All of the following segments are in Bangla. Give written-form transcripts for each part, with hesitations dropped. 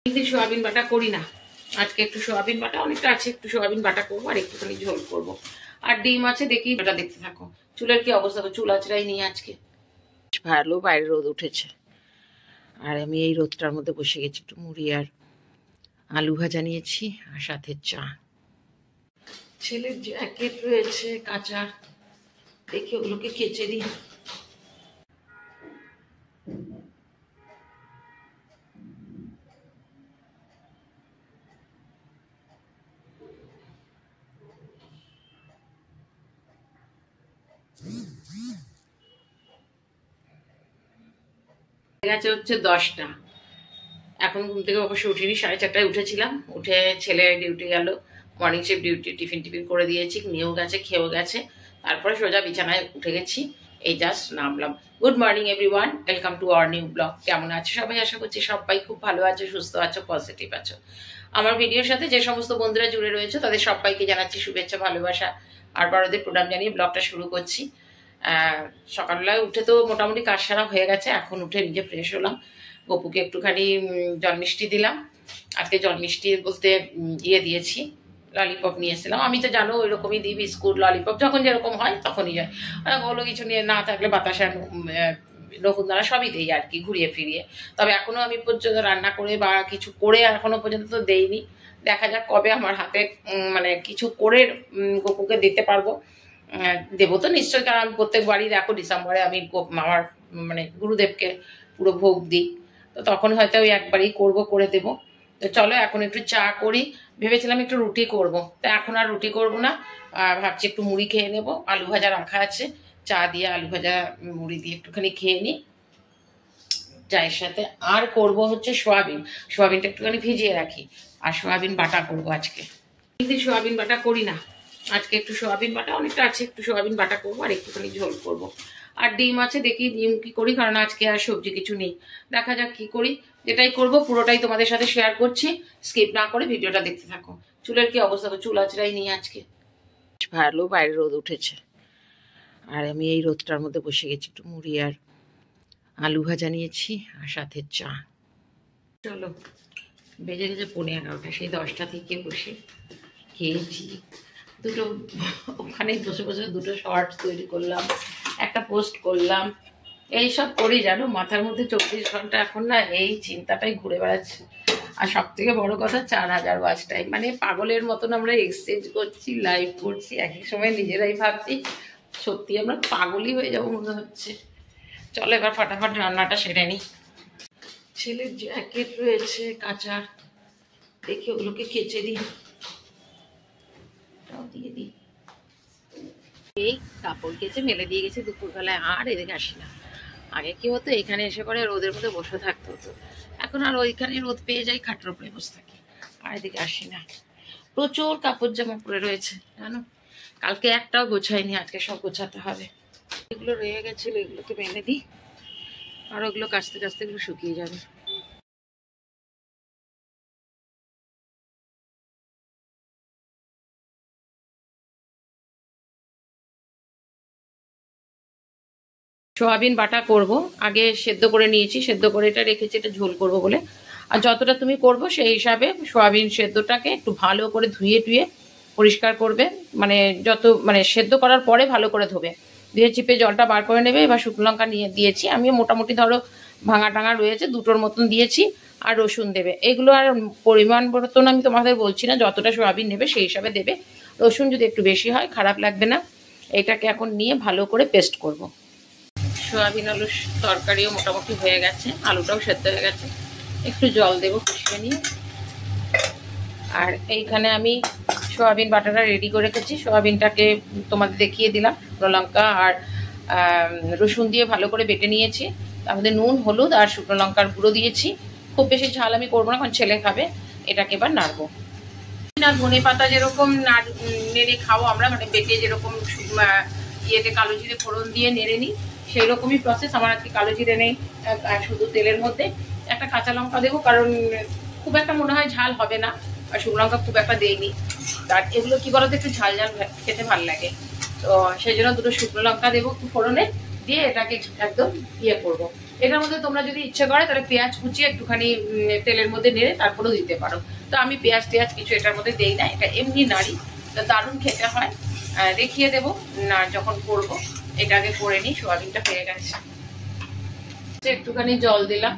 একদিন সোয়াবিন বাটা করি না, আজকে একটু সোয়াবিন বাটা অনেকটা আছে, একটু সোয়াবিন বাটা করবো আর একটুখানি ঝোল করবো। আর ডিম আছে, দেখি ওটা দেখতে থাকো। চুলের কি অবস্থা, চুল আঁচড়াই নিয়ে আজকে ভালো বাইরে রোদ উঠেছে, আর আমি এই রোদটার মধ্যে বসে গেছি। একটু মুড়ি আর আলু ভাজা নিয়েছি আর সাথে চা। ছেলের জ্যাকেট রয়েছে কাঁচা, দেখি ওগুলোকে কেচে দিই। গেছে হচ্ছে 10টা, এখন ঘুম থেকে অবশ্য উঠিনি, 4:30টায় উঠেছিলাম। উঠে ছেলে ডিউটি গেল, মর্নিং শিফট ডিউটি, টিফিন করে দিয়েছি, নিয়েও গেছে, খেয়েও গেছে। তারপরে সোজা বিছানায় উঠে গেছি, এই জাস্ট নামলাম। Good morning everyone, welcome to our new blog. কেমন আছো সবাই? আশা করছি সবাই খুব ভালো আছো, সুস্থ আছো, পজিটিভ আছো। আমার ভিডিওর সাথে যে সমস্ত বন্ধুরা জুড়ে রয়েছে তাদের সবাইকে জানাচ্ছি শুভেচ্ছা, ভালোবাসা আর বড়দের প্রণাম জানিয়ে ব্লগটা শুরু করছি। সকালবেলায় উঠে তো মোটামুটি কাজ সারা হয়ে গেছে। এখন উঠে নিজে ফ্রেশ হলাম, গপুকে একটুখানি জল মিষ্টি দিলাম। আজকে জল মিষ্টি বলতে দিয়েছি, ললিপপ নিয়ে এসেছিলাম। আমি তো জানো ওই রকমই দিই, বিস্কুট ললিপপ যখন যেরকম হয় তখনই যায়। ওগুলো কিছু নিয়ে না থাকলে বাতাসা নকুনদানা সবই দেই আর কি, ঘুরিয়ে ফিরিয়ে। তবে এখনো আমি পর্যন্ত রান্না করে বা কিছু করে এখনো পর্যন্ত তো দেইনি। দেখা যাক কবে আমার হাতে মানে কিছু করে গপুকে দিতে পারবো। দেবো তো নিশ্চয়ই, কারণ আমি প্রত্যেকবারই দেখো ডিসেম্বরে আমি আমার মানে গুরুদেবকে পুরো ভোগ দিই, তো তখন হয়তো ওই একবারই করবো, করে দেবো। তো চলো এখন একটু চা করি। ভেবেছিলাম একটু রুটি করব, তো এখন আর রুটি করব না, ভাবছি একটু মুড়ি খেয়ে নেব। আলু ভাজা রাখা আছে, চা দিয়ে আলু ভাজা মুড়ি দিয়ে একটুখানি খেয়ে নিই চায়ের সাথে। আর করব হচ্ছে সোয়াবিনটা একটুখানি ভিজিয়ে রাখি, আর সোয়াবিন বাটা করব আজকে। একদিন সোয়াবিন বাটা করি না, আজকে একটু সোয়াবিন বাটা অনেকটা আছে, একটু সোয়াবিন বাটা করবো আর একটুখানি ঝোল করব। আর ডিম আছে, দেখি ডিম কি করি, কারণ আজকে আর সবজি কিছু নেই। দেখা যাক কি করি, যেটাই করব পুরোটাই তোমাদের সাথে শেয়ার করছি, স্কিপ না করে ভিডিওটা দেখতে থাকো। চুলের কি অবস্থা, চুল আঁচড়াই নিয়ে আজকে ভালো বাইরে রোদ উঠেছে, আর আমি এই রোদটার মধ্যে বসে গেছি। একটু মুড়ি আর আলু ভাজা নিয়েছি আর সাথে চা। চলো, বেজে গেছে 11:30, সেই 10টা থেকে বসে খেয়েছি। দুটো ওখানে বসে বসে দুটো শর্টস তৈরি করলাম, একটা পোস্ট করলাম, এইসব করি জানো। মাথার মধ্যে 24 ঘন্টা এখন না এই চিন্তাটাই ঘুরে বেড়াচ্ছে। আর সব থেকে বড় কথা 4000 ওয়াচ টাইম, মানে পাগলের মতন আমরা এক্সচেঞ্জ করছি, লাইভ করছি, এক এক সময় নিজেরাই ভাবছি সত্যি আমরা পাগলই হয়ে যাবো মনে হচ্ছে। চলো এবার ফটাফট রান্নাটা সেরে নিই। ছেলের জ্যাকেট রয়েছে কাঁচা, দেখি ওগুলোকে কেচে দিই, দিয়ে দিই। এই কাপড় কেচে মেলে দিয়ে গেছি দুপুরবেলায়, আর এদিকে আসি না। আগে কি হতো, এখানে এসে পরে রোদের মধ্যে বসে থাকতে হতো, এখন আর ওইখানে রোদ পেয়ে যাই, খাটের উপরে বসে থাকি, আর এদিকে আসি না। প্রচুর কাপড় জামা পরে রয়েছে জানো, কালকে একটাও গোছাইনি, আজকে সব গোছাতে হবে। এগুলো রয়ে গেছিল, এগুলোকে মেলে দিই, আর ওগুলো কাচতে কাচতে এগুলো শুকিয়ে যাবে। সোয়াবিন বাটা করব, আগে সেদ্ধ করে নিয়েছি, সেদ্ধ করে এটা রেখেছি, এটা ঝোল করব বলে। আর যতটা তুমি করবো সেই হিসাবে সোয়াবিন সেদ্ধটাকে একটু ভালো করে ধুয়ে টুয়ে পরিষ্কার করবে, মানে যত মানে সেদ্ধ করার পরে ভালো করে ধোবে, ধুয়ে চিপে জলটা বার করে নেবে। এবার শুকনো লঙ্কা নিয়ে দিয়েছি আমি, মোটামুটি ধরো ভাঙা টাঙা রয়েছে, দুটোর মতন দিয়েছি। আর রসুন দেবে, এগুলো আর পরিমাণ মতন আমি তোমাদের বলছি না, যতটা সোয়াবিন নেবে সেই হিসাবে দেবে। রসুন যদি একটু বেশি হয় খারাপ লাগবে না। এটাকে এখন নিয়ে ভালো করে পেস্ট করব। সোয়াবিন আলুর তরকারিও মোটামুটি হয়ে গেছে, আলুটাও সেদ্ধ হয়ে গেছে, একটু জল দেবো কষিয়ে নিয়ে। আর এইখানে আমি সোয়াবিন বাটাটা রেডি করে রেখেছি, সোয়াবিনটাকে তোমাদের দেখিয়ে দিলাম, লঙ্কা আর রসুন দিয়ে ভালো করে বেটে নিয়েছি। তার মধ্যে নুন, হলুদ আর শুকনো লঙ্কার গুঁড়ো দিয়েছি। খুব বেশি ঝাল আমি করবো না, কারণ ছেলে খাবে। এটাকে এবার নাড়বো। আর ধনে পাতা যেরকম নেড়ে খাও আমরা, মানে বেটে যেরকম ইয়েতে কালো জিরে ফোড়ন দিয়ে নেড়ে নিই, সেই রকমই প্রসেস। আমার আজকে কালো জিরে নেই, শুধু তেলের মধ্যে একটা কাঁচা লঙ্কা দেবো, কারণ খুব একটা মনে হয় ঝাল হবে না, আর শুকনো লঙ্কা খুব একটা দেয়নি। আর এগুলো কি বলতো, একটু ঝাল ঝাল খেতে ভালো লাগে, তো সেই জন্য দুটো শুকনো লঙ্কা দেবো একটু ফোড়নে দিয়ে, এটাকে একদম ইয়ে করবো, এটার মধ্যে তোমরা যদি ইচ্ছে করে তাহলে পেঁয়াজ কুচিয়ে একটুখানি তেলের মধ্যে নেড়ে তারপরেও দিতে পারো। তো আমি পেঁয়াজ টেয়াজ কিছু এটার মধ্যে দেই না, এটা এমনি নাড়ি, তো দারুণ খেতে হয়। দেখিয়ে দেবো না যখন করবো, এটা আগে করে নিই। সোয়াবিনটা পেয়ে গেছে, একটুখানি জল দিলাম,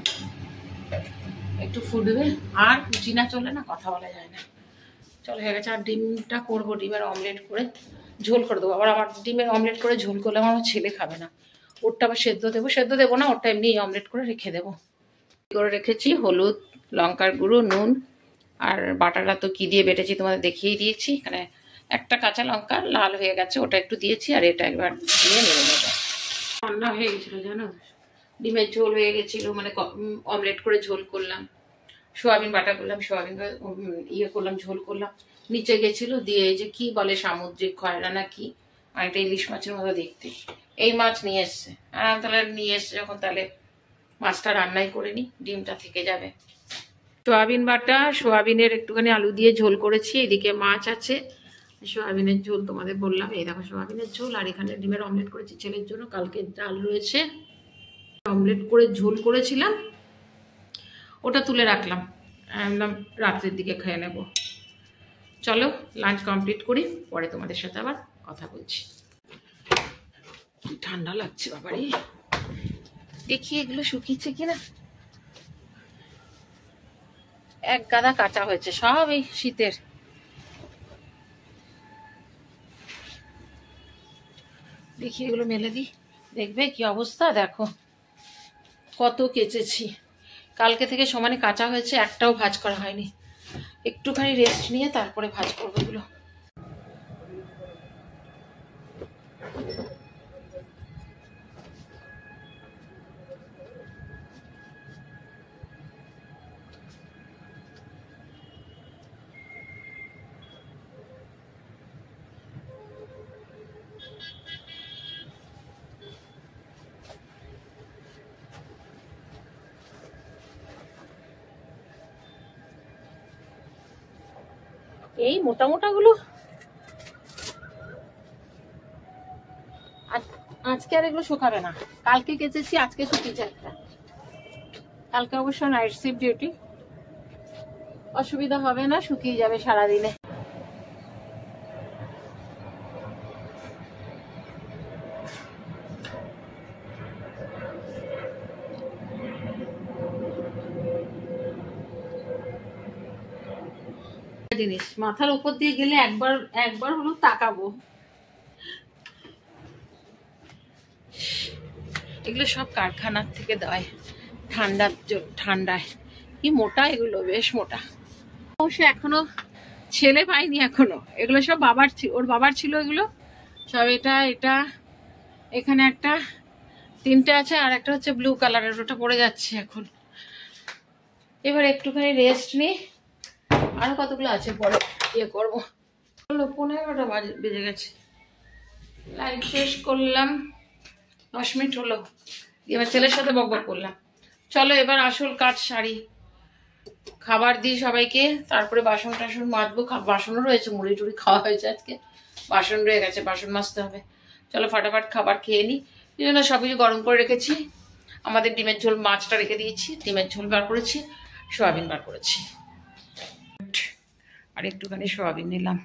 একটু ফুটবে। আর কুচি না চলে না, কথা বলা যায় না। চল হয়ে গেছে। আর ডিমটা করবো, ডিমের অমলেট করে ঝোল করে দেবো। আবার আমার ডিমের অমলেট করে ঝোল করলে আমার ছেলে খাবে না, ওরটা আবার সেদ্ধ দেবো না, ওরটা এমনি অমলেট করে রেখে দেবো। করে রেখেছি হলুদ, লঙ্কার গুঁড়ো, নুন, আর বাটাটা তো কি দিয়ে বেটেছি তোমাদের দেখিয়ে দিয়েছি। এখানে একটা কাঁচা লঙ্কা লাল হয়ে গেছে, ওটা একটু দিয়েছি, আর এটা একবার দিয়ে নেড়ে নেবো। রান্না হয়ে গেছিলো জানো, ডিমের ঝোল হয়ে গেছিলো, মানে অমলেট করে ঝোল করলাম, সোয়াবিন বাটা করলাম, সোয়াবিন ইয়ে করলাম, ঝোল করলাম। নিচে গেছিলো দিয়ে এই যে কি বলে সামুদ্রিক খয়রা না কি, অনেকটা ইলিশ মাছের মতো দেখতে, এই মাছ নিয়ে এসছে। আর তাহলে নিয়ে এসছে যখন, তাহলে মাছটা রান্নাই করে নি, ডিমটা থেকে যাবে। সোয়াবিন বাটা, সোয়াবিনের একটুখানি আলু দিয়ে ঝোল করেছি, এদিকে মাছ আছে, সোয়াবিনের ঝোল তোমাদের বললাম। এই দেখো সোয়াবিনের ঝোল, আর এখানে ডিমের অমলেট করেছি ছেলের জন্য, কালকে ডাল রয়েছে, অমলেট করে ঝোল করেছিলাম, ওটা তুলে রাখলাম, একদম রাত্রের দিকে খেয়ে নেব। চলো লাঞ্চ কমপ্লিট করি, পরে তোমাদের সাথে আবার কথা বলছি। ঠান্ডা লাগছে বাবারে, দেখি এগুলো শুকিয়েছে কিনা। এক গাদা কাঁচা হয়েছে, সব এই শীতের। দেখি এগুলো মেলে দিই, দেখবে কি অবস্থা। দেখো কত কেচেছি, কালকে থেকে সমানে কাঁচা হয়েছে, একটাও ভাঁজ করা হয়নি। একটুখানি রেস্ট নিয়ে তারপরে ভাঁজ করবো এগুলো। এই মোটা মোটা গুলো আজকে আর এগুলো শুকাবে না, কালকে কেচেছি, আজকে শুকিয়েছে একটা। কালকে অবশ্য নাইট শিফট ডিউটি, অসুবিধা হবে না, শুকিয়ে যাবে সারাদিনে। জিনিস মাথার উপর দিয়ে গেলে একবার হলো তাকাবো। এগুলো সব কারখানার থেকে দেয়, ঠান্ডায়। কি মোটা এগুলো, বেশ মোটা। অবশ্য এখনো ছেলে পাইনি এখনো, এগুলো সব ওর বাবার ছিল এগুলো সব। এটা এখানে একটা, তিনটে আছে, আর একটা হচ্ছে ব্লু কালারের, ওটা পড়ে যাচ্ছে এখন। এবার একটুখানি রেস্ট নিই, আরো কতগুলো আছে পরে ইয়ে করবো। 15টা বেজে গেছে, লাইভ শেষ করলাম, 10 মিনিট হলো, এবার ছেলের সাথে বকবক করলাম। চলো এবার আসল কাজ সারি, খাবার দিই সবাইকে, তারপরে বাসন টাসন মাজবো। বাসনও রয়েছে, মুড়ি টুড়ি খাওয়া হয়েছে আজকে, বাসন রয়ে গেছে, বাসন মাজতে হবে। চলো ফাটাফাট খাবার খেয়ে নিই। এই জন্য সবকিছু গরম করে রেখেছি। আমাদের ডিমের ঝোল, মাছটা রেখে দিয়েছি, ডিমের ঝোল বার করেছি, সোয়াবিন বার করেছি, আর একটুখানি সোয়াবিন নিলাম।